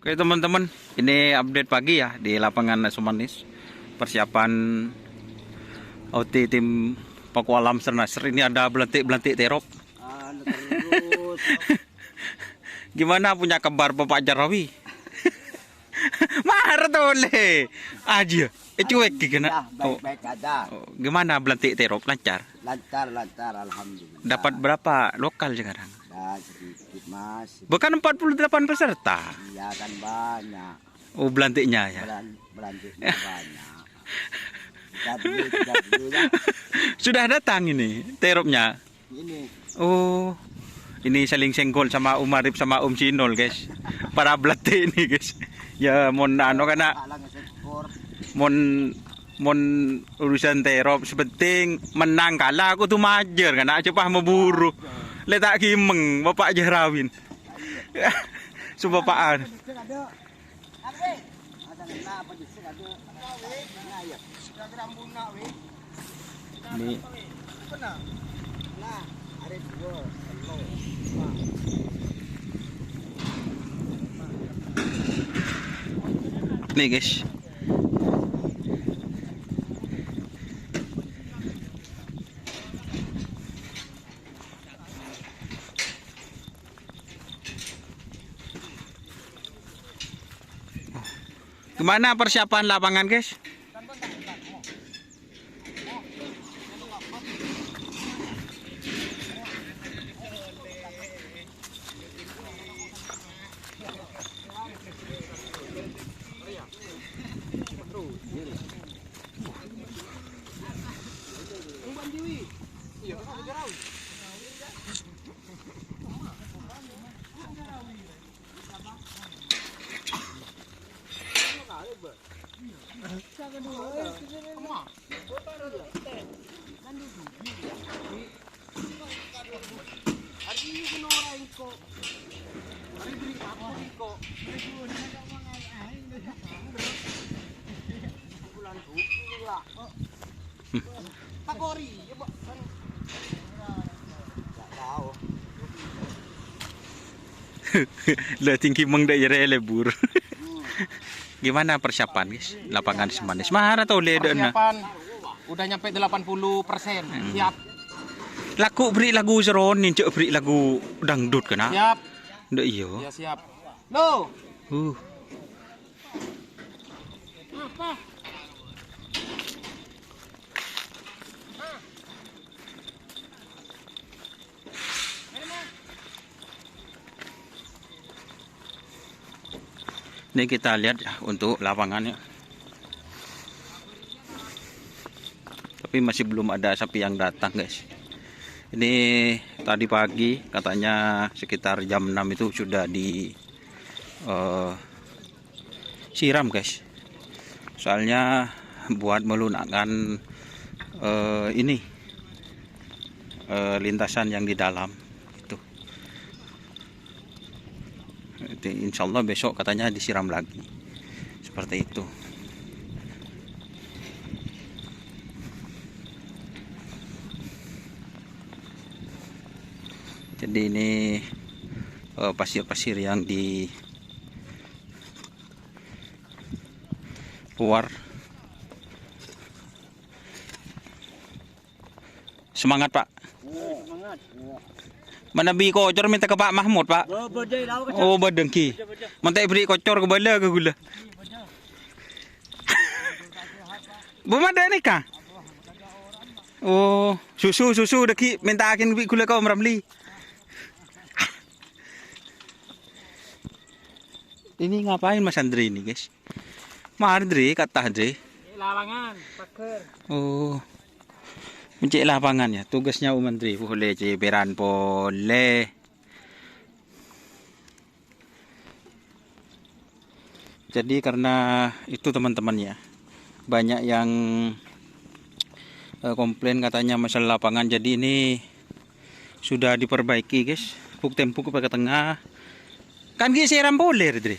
Oke teman-teman, ini update pagi ya di lapangan Sumanis. Persiapan OT tim Pakualam Sernasr. Ini ada belantik-belantik terop. Terus Gimana punya kabar Bapak Jarawi? Marah tuh le. Aja. Cuek gimana? baik-baik ada. Gimana belantik terop lancar? Lancar alhamdulillah. Dapat berapa lokal sekarang? Sedikit mas. Bukan 48 peserta. Iya kan banyak. Oh belantiknya ya. Belantiknya banyak. Kita dulu ya. Sudah datang ini teropnya. Ini Oh, ini saling senggol sama Om Arif sama Om Sinol guys. Para belate ini guys. Ya mon ano kana alang sekor. mon mon urusan terop sepenting menang kalah aku tuh majer kana cepah memburu. Letak kimeng Bapak Jahrawin. Subapaan. Ini nih guys. Gimana persiapan lapangan guys? Lah tinggi meng daerah lebur. Gimana persiapan guys? Lapangan Semanis. Mahara tau le na. Persiapan udah nyampe 80%. Siap. Laku beri lagu seronin, cek beri lagu dangdut kena. Siap. Ndak iyo. Ya siap. No. Uh. Ini kita lihat ya untuk lapangannya. Tapi masih belum ada sapi yang datang guys. Ini tadi pagi katanya sekitar jam 6 itu sudah di siram guys. Soalnya buat melunakkan ini lintasan yang di dalam itu. Insya Allah besok katanya disiram lagi seperti itu. Jadi ini pasir-pasir yang di puar. Semangat Pak. Semangat. Mana bi kocor minta ke Pak Mahmud Pak. Oh badengki. Mantai beri kocor ke bala ke gula. Belum ada nih kah? Oh susu deki minta akin bi gula kau meramli. Ini ngapain Mas Andri ini guys? Mas Andri kata Andri. Lapangan, paker. Oh. Mencik lapangan ya, tugasnya Om Menteri boleh ciberan boleh. Jadi karena itu teman-teman ya, banyak yang komplain katanya masalah lapangan. Jadi ini sudah diperbaiki guys, buk tempuk ke tengah. Kan siram boleh Dri.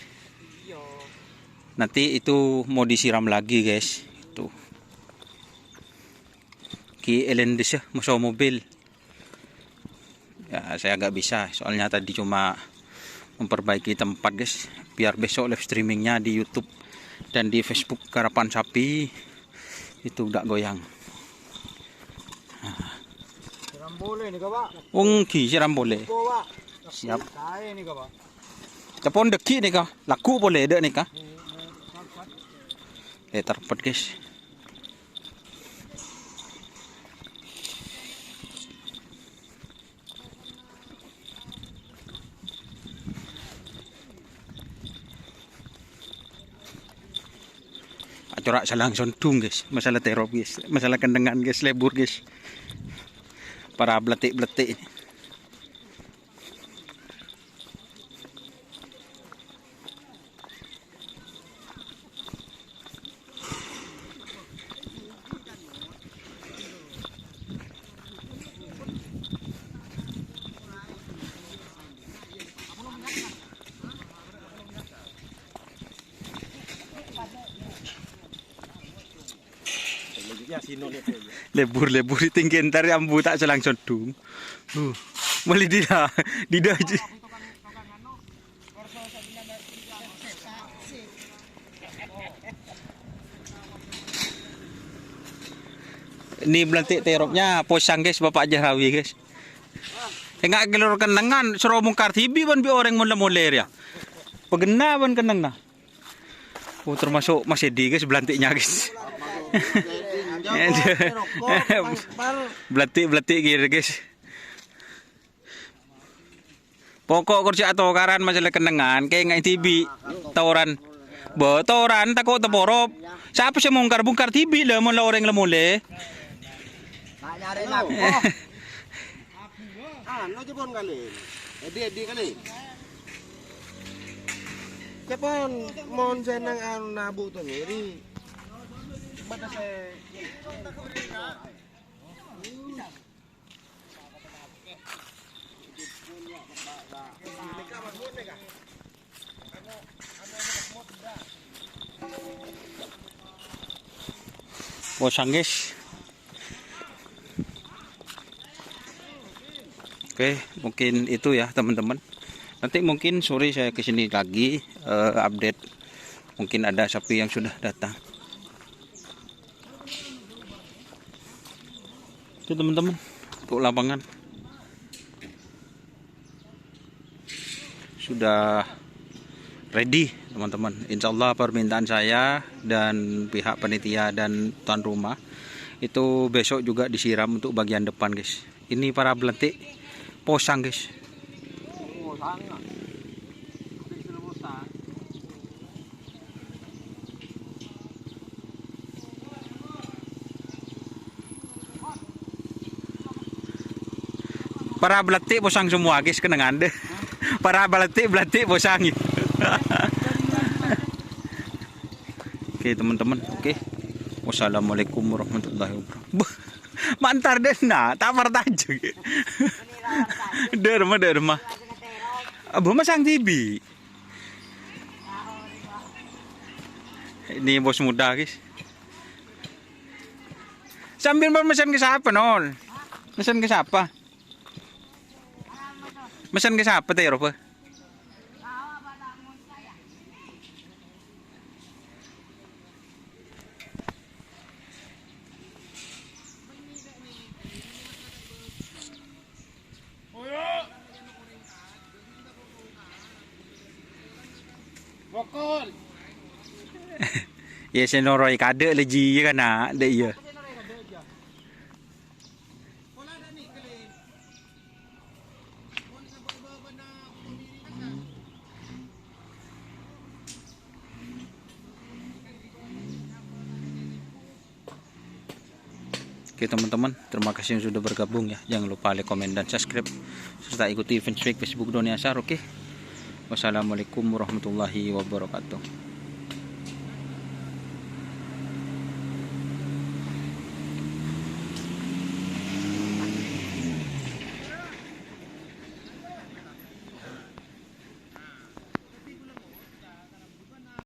Nanti itu mau disiram lagi guys. Tuh. Ki elendis ya, masuk mobil. Ya saya agak bisa, soalnya tadi cuma memperbaiki tempat guys, biar besok live streamingnya di YouTube dan di Facebook Karapan Sapi itu udah goyang. Siram boleh nih, Pak. Ungki siram boleh. Pak. Siap. Saya nih, Pak. Capon deki nih kah? Laku boleh dek nih kah? Terpet guys. Corak salang sontung guys, masalah terop guys, masalah kendengan guys, lebur guys, para beletik-beletik. Lebur tinggi ntar ambu tak selang sontung. Mulai dia aja. Ini belantik teropnya posang guys, Bapak Jarawi guys. Enggak gelor kenangan suruh mungkar tibi ban bi orang mula-mula ya. Pegena ban kenang nah. Oh termasuk Mas Edi guys belantiknya guys. Beletik gitu guys. Pokok kursi atau karan masalah kenangan kayak ngai tibi tauran. Tauran takut teporop. Siapa sih bongkar tibi lah mula orang lemule. Tak nyari laku. Ano jepon kali. Edi kali. Jepon mon senang anu nabu tuh ngiri. Pada saya posang guys. Oke, mungkin itu ya teman-teman. Nanti mungkin sore saya kesini lagi update. Mungkin ada sapi yang sudah datang. Itu teman-teman untuk lapangan sudah ready teman-teman. Insya Allah permintaan saya dan pihak panitia dan tuan rumah itu besok juga disiram untuk bagian depan guys. Ini para belentik posang guys. Para beletik posang semua guys kenangan deh. Para beletik posang. Oke teman-teman, oke. Wassalamualaikum warahmatullahi wabarakatuh. Mantar deh nah, tak partaja. Derma. Abu masang TV. Ini bos muda guys. Sambil memesan ke siapa nol? Mesan ke siapa? Mesan ke siapa teh Eropa? Bokol. Ya senoroy kade leji kan nak dek ya. Oke teman-teman, terima kasih yang sudah bergabung ya. Jangan lupa like, komen, dan subscribe serta ikuti fanpage Facebook Doni Ashar. Oke. Wassalamualaikum warahmatullahi wabarakatuh.